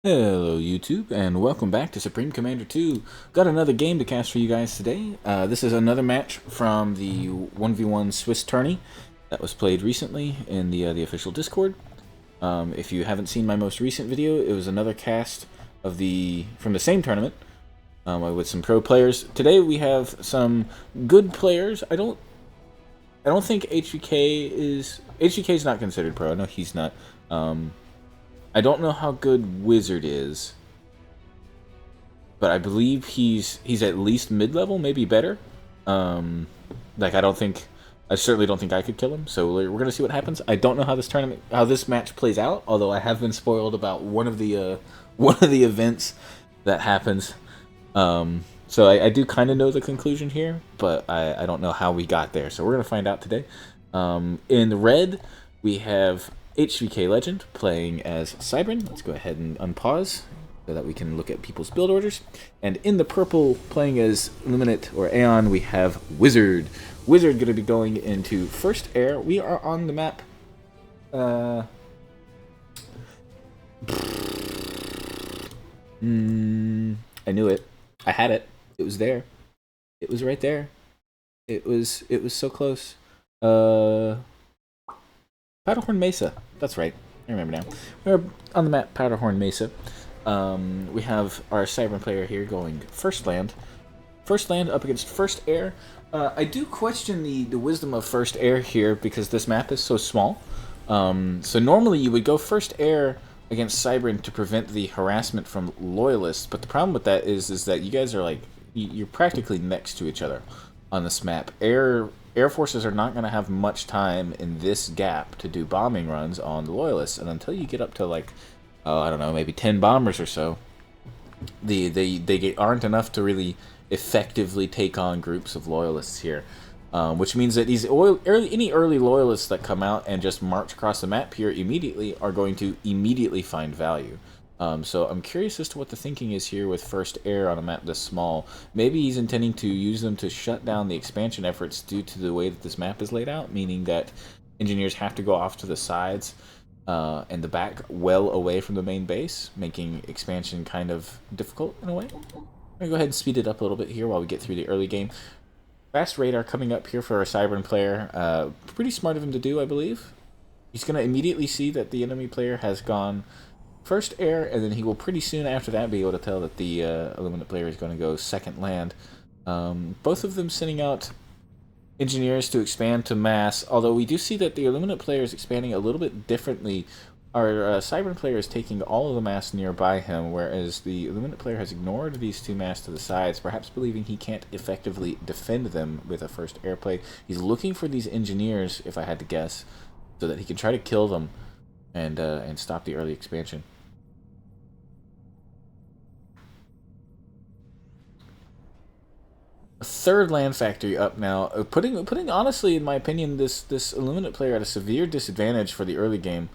Hello YouTube, and welcome back to Supreme Commander 2. Got another game to cast for you guys today. This is another match from the 1v1 Swiss tourney that was played recently in the official Discord. If you haven't seen my most recent video, it was another cast of from the same tournament with some pro players. Today we have some good players. I don't think HVK is not considered pro. No, he's not. I don't know how good Wizard is, but I believe he's at least mid-level, maybe better. Like I certainly don't think I could kill him. So we're gonna see what happens. I don't know how this match plays out. Although I have been spoiled about one of the one of the events that happens. So I do kind of know the conclusion here, but I don't know how we got there. So we're gonna find out today. In the red, we have HVK Legend playing as Cybran. Let's go ahead and unpause so that we can look at people's build orders. And in the purple, playing as Luminate or Aeon, we have Wizard. Wizard going to be going into first air. We are on the map. I knew it. I had it. It was there. It was right there. It was so close. Powderhorn Mesa. That's right. I remember now. We're on the map Powderhorn Mesa. We have our Cybran player here going first land. First land up against first air. I do question the wisdom of first air here because this map is so small. So normally you would go first air against Cybran to prevent the harassment from loyalists, but the problem with that is that you guys are you're practically next to each other on this map. Air forces are not going to have much time in this gap to do bombing runs on the loyalists, and until you get up to I don't know, maybe 10 bombers or so, they aren't enough to really effectively take on groups of loyalists here. Which means that any early loyalists that come out and just march across the map here immediately are going to immediately find value. So I'm curious as to what the thinking is here with first air on a map this small. Maybe he's intending to use them to shut down the expansion efforts due to the way that this map is laid out, meaning that engineers have to go off to the sides and the back well away from the main base, making expansion kind of difficult in a way. I'm going to go ahead and speed it up a little bit here while we get through the early game. Fast radar coming up here for a Cybran player. Pretty smart of him to do, I believe. He's going to immediately see that the enemy player has gone first air, and then he will pretty soon after that be able to tell that the Illuminate player is going to go second land. Both of them sending out engineers to expand to mass, although we do see that the Illuminate player is expanding a little bit differently. Our Cybran player is taking all of the mass nearby him, whereas the Illuminate player has ignored these two mass to the sides, perhaps believing he can't effectively defend them with a first air play. He's looking for these engineers, if I had to guess, so that he can try to kill them and stop the early expansion. Third land factory up now, putting honestly, in my opinion, this Illuminate player at a severe disadvantage for the early game.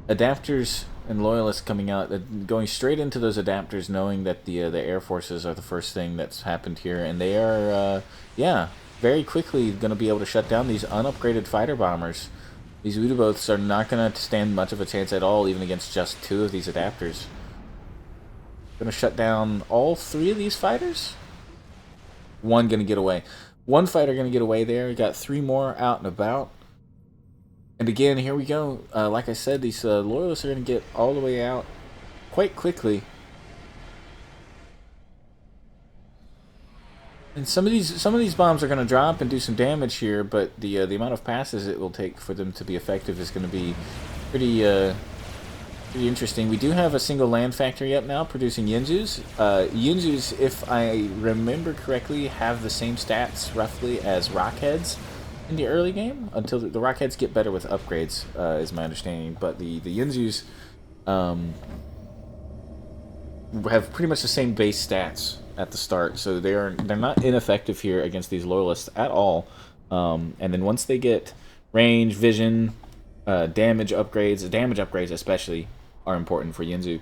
Adapters and loyalists coming out, going straight into those adapters, knowing that the air forces are the first thing that's happened here, and they are yeah, very quickly going to be able to shut down these unupgraded fighter bombers. These U-boats are not going to stand much of a chance at all, even against just two of these adapters. Going to shut down all three of these fighters? One going to get away. One fighter going to get away there. We got three more out and about. And again, here we go. Like I said, these loyalists are going to get all the way out quite quickly. And some of these bombs are going to drop and do some damage here, but the amount of passes it will take for them to be effective is going to be pretty interesting. We do have a single land factory up now producing Yinzus. Yinzus, if I remember correctly, have the same stats roughly as Rockheads in the early game, until the Rockheads get better with upgrades, is my understanding. But the Yinzus have pretty much the same base stats at the start, so they're not ineffective here against these loyalists at all. And then once they get range, vision, damage upgrades especially are important for Yinzu.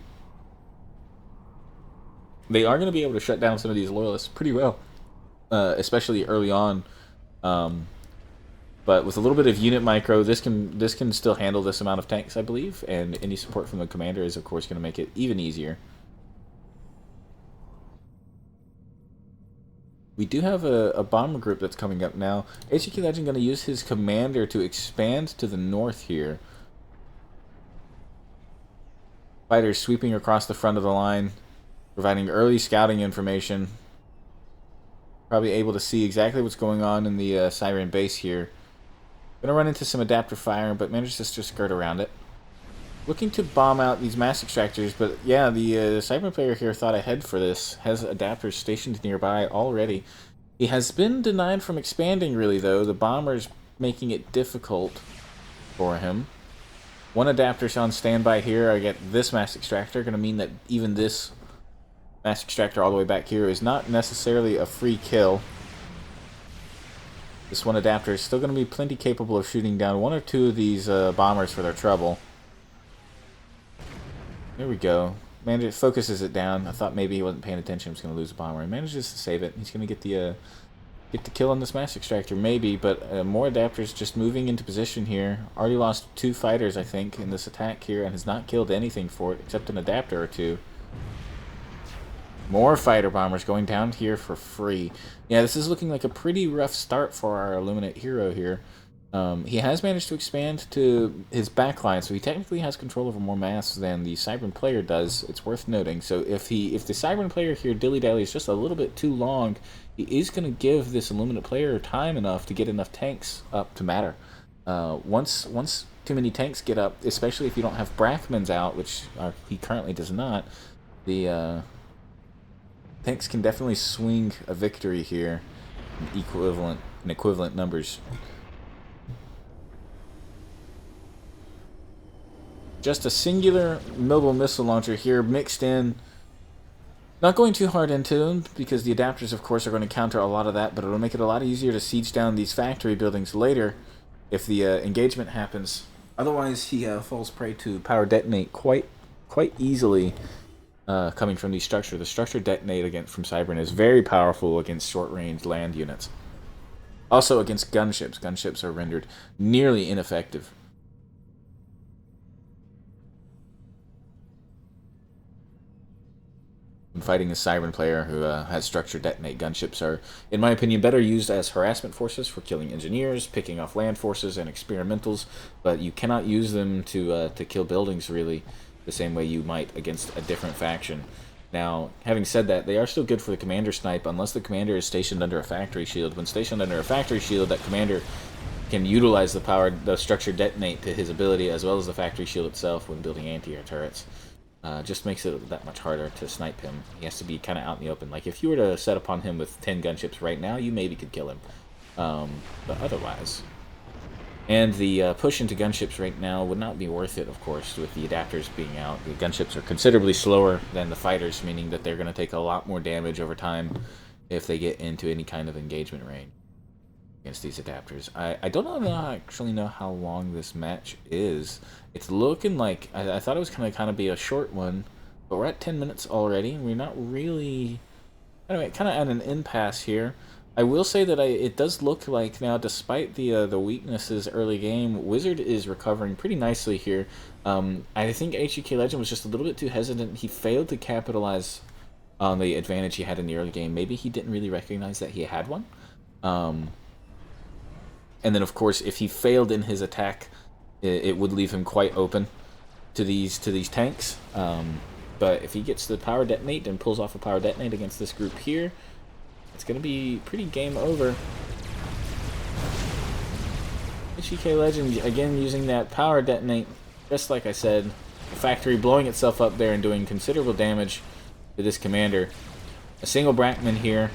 They are going to be able to shut down some of these loyalists pretty well, especially early on. But with a little bit of unit micro, this can still handle this amount of tanks, I believe. And any support from the commander is, of course, going to make it even easier. We do have a bomber group that's coming up now. HK Legend going to use his commander to expand to the north here. Fighters sweeping across the front of the line, providing early scouting information. Probably able to see exactly what's going on in the Siren base here. Gonna run into some adapter fire, but manages to skirt around it. Looking to bomb out these mass extractors, but yeah, the Cyber player here thought ahead for this. Has adapters stationed nearby already. He has been denied from expanding, really, though. The bomber's making it difficult for him. One adapter's on standby here. I get this mass extractor. Going to mean that even this mass extractor all the way back here is not necessarily a free kill. This one adapter is still going to be plenty capable of shooting down one or two of these bombers for their trouble. There we go. Focuses it down. I thought maybe he wasn't paying attention. He was going to lose a bomber. He manages to save it. He's going to get the kill on this mass extractor, maybe. But more adapters just moving into position here. Already lost 2 fighters, I think, in this attack here, and has not killed anything for it except an adapter or 2. More fighter bombers going down here for free. Yeah, this is looking like a pretty rough start for our Illuminate hero here. He has managed to expand to his backline, so he technically has control over more mass than the Cybern player does. It's worth noting. So if the Cybern player here dilly-dallies just a little bit too long, he is going to give this Illuminate player time enough to get enough tanks up to matter. Once too many tanks get up, especially if you don't have Brackmans out, which he currently does not, the tanks can definitely swing a victory here in equivalent numbers. Just a singular mobile missile launcher here mixed in. Not going too hard into them because the adapters, of course, are going to counter a lot of that, but it'll make it a lot easier to siege down these factory buildings later if the engagement happens. Otherwise, he falls prey to power detonate quite easily coming from the structure. The structure detonate from Cybern is very powerful against short-range land units. Also against gunships. Gunships are rendered nearly ineffective. Fighting a Siren player who has structure detonate, gunships are, in my opinion, better used as harassment forces for killing engineers, picking off land forces, and experimentals, but you cannot use them to kill buildings, really, the same way you might against a different faction. Now, having said that, they are still good for the commander snipe, unless the commander is stationed under a factory shield. When stationed under a factory shield, that commander can utilize the structure detonate to his ability, as well as the factory shield itself when building anti-air turrets. Just makes it that much harder to snipe him. He has to be kind of out in the open. Like, if you were to set upon him with 10 gunships right now, you maybe could kill him. But otherwise. And the push into gunships right now would not be worth it, of course, with the adapters being out. The gunships are considerably slower than the fighters, meaning that they're going to take a lot more damage over time if they get into any kind of engagement range against these adapters. I don't actually know how long this match is. It's looking like I thought it was going to kind of be a short one, but we're at 10 minutes already, and we're not really kind of at an impasse here. I will say that it does look like now, despite the weaknesses early game, Wizard is recovering pretty nicely here. I think HEK Legend was just a little bit too hesitant. He failed to capitalize on the advantage he had in the early game. Maybe he didn't really recognize that he had one. And then, of course, if he failed in his attack, it would leave him quite open to these tanks. But if he gets the power detonate and pulls off a power detonate against this group here, it's going to be pretty game over. HEK Legend, again, using that power detonate, just like I said, the factory blowing itself up there and doing considerable damage to this commander. A single Brackman here.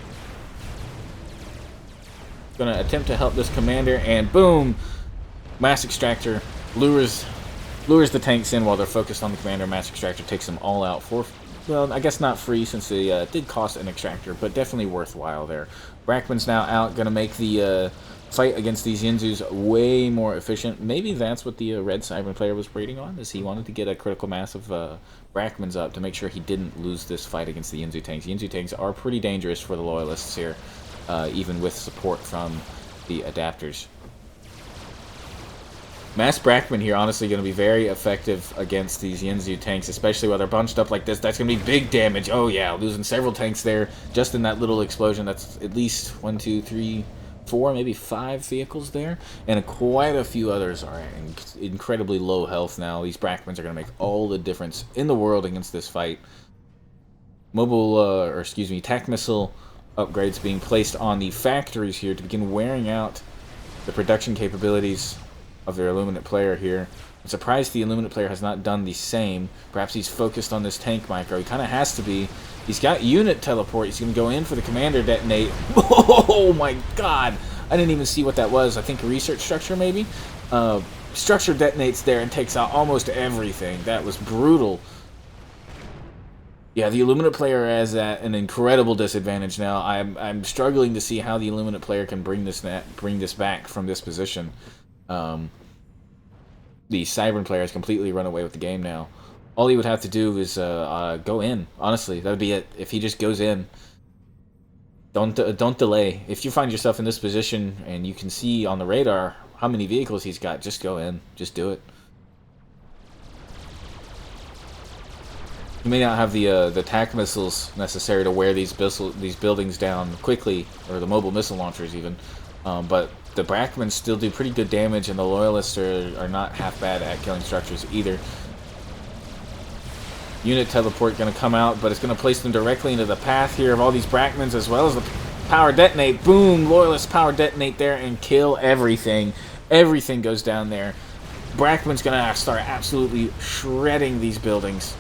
Going to attempt to help this commander, and boom! Mass Extractor lures the tanks in while they're focused on the commander. Mass Extractor takes them all out for, well, I guess not free since they did cost an extractor, but definitely worthwhile there. Brackman's now out, going to make the fight against these Yinzus way more efficient. Maybe that's what the red Cyber player was waiting on, is he wanted to get a critical mass of Brackmans up to make sure he didn't lose this fight against the Yinzu tanks. Yinzu tanks are pretty dangerous for the Loyalists here, even with support from the adapters. Mass Brackman here honestly going to be very effective against these Yinzu tanks, especially while they're bunched up like this. That's going to be big damage. Oh yeah, losing several tanks there just in that little explosion. That's at least 1, 2, 3, 4, maybe 5 vehicles there, and quite a few others are incredibly low health now. These Brackmans are going to make all the difference in the world against this fight. Tac missile upgrades being placed on the factories here to begin wearing out the production capabilities of their Illuminate player here. I'm surprised the Illuminate player has not done the same. Perhaps he's focused on this tank micro. He kind of has to be. He's got unit teleport. He's going to go in for the commander detonate. Oh my god! I didn't even see what that was. I think research structure maybe? Structure detonates there and takes out almost everything. That was brutal. Yeah, the Illuminate player is at an incredible disadvantage now. I'm struggling to see how the Illuminate player can bring this back from this position. The Cybern player has completely run away with the game now. All he would have to do is go in. Honestly, that would be it. If he just goes in, don't delay. If you find yourself in this position and you can see on the radar how many vehicles he's got, just go in. Just do it. You may not have the TAC missiles necessary to wear these buildings down quickly, or the mobile missile launchers even, but the Brackmans still do pretty good damage, and the Loyalists are not half bad at killing structures either. Unit teleport going to come out, but it's going to place them directly into the path here of all these Brackmans, as well as the power detonate. Boom! Loyalists power detonate there and kill everything. Everything goes down there. Brackman's going to start absolutely shredding these buildings.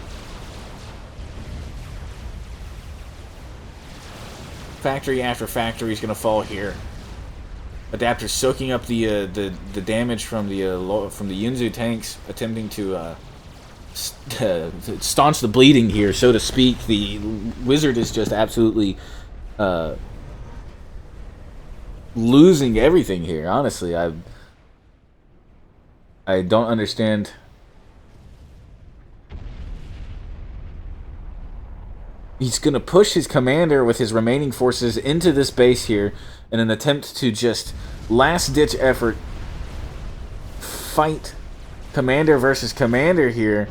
Factory after factory is going to fall here. Adapters soaking up the damage from the Yunzu tanks, attempting to staunch the bleeding here, so to speak. The Wizard is just absolutely losing everything here. Honestly, I don't understand. He's going to push his commander with his remaining forces into this base here in an attempt to just last-ditch effort fight commander versus commander here.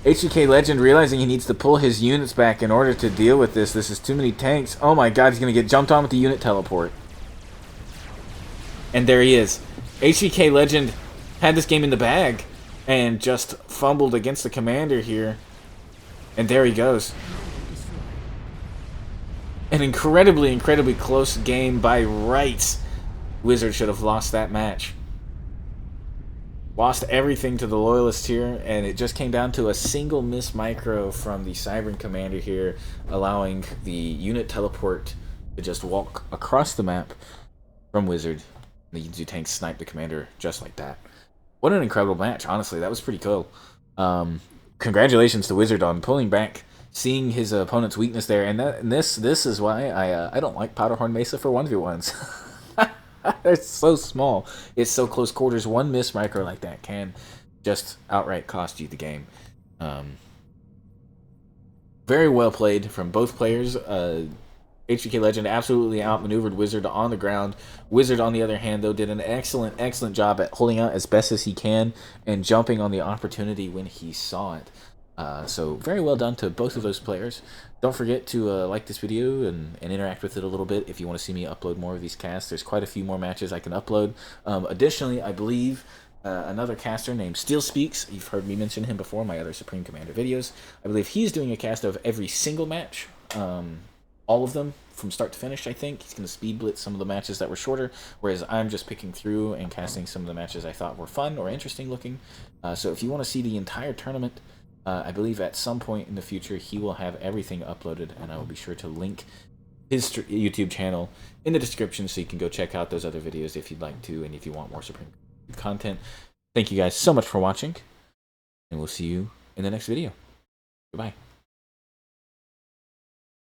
HEK Legend realizing he needs to pull his units back in order to deal with this. This is too many tanks. Oh my god, he's going to get jumped on with the unit teleport. And there he is. HEK Legend had this game in the bag and just fumbled against the commander here. And there he goes. An incredibly close game by rights. Wizard should have lost that match. Lost everything to the Loyalists here, and it just came down to a single miss micro from the Cybern commander here, allowing the unit teleport to just walk across the map from Wizard. The Yinzu tanks sniped the commander just like that. What an incredible match, honestly. That was pretty cool. Congratulations to Wizard on pulling back, seeing his opponent's weakness there, and this is why I don't like Powderhorn Mesa for 1v1s. It's so small. It's so close quarters. One miss micro like that can just outright cost you the game. Very well played from both players. HBK Legend absolutely outmaneuvered Wizard on the ground. Wizard, on the other hand, though, did an excellent job at holding out as best as he can and jumping on the opportunity when he saw it. So very well done to both of those players. Don't forget to like this video and interact with it a little bit if you want to see me upload more of these casts. There's quite a few more matches I can upload. Additionally, I believe another caster named Steel Speaks, you've heard me mention him before in my other Supreme Commander videos. I believe he's doing a cast of every single match. All of them from start to finish, I think. He's going to speed blitz some of the matches that were shorter, whereas I'm just picking through and casting some of the matches I thought were fun or interesting looking. So if you want to see the entire tournament, I believe at some point in the future he will have everything uploaded, and I will be sure to link his YouTube channel in the description so you can go check out those other videos if you'd like to, and if you want more Supreme content. Thank you guys so much for watching, and we'll see you in the next video. Goodbye.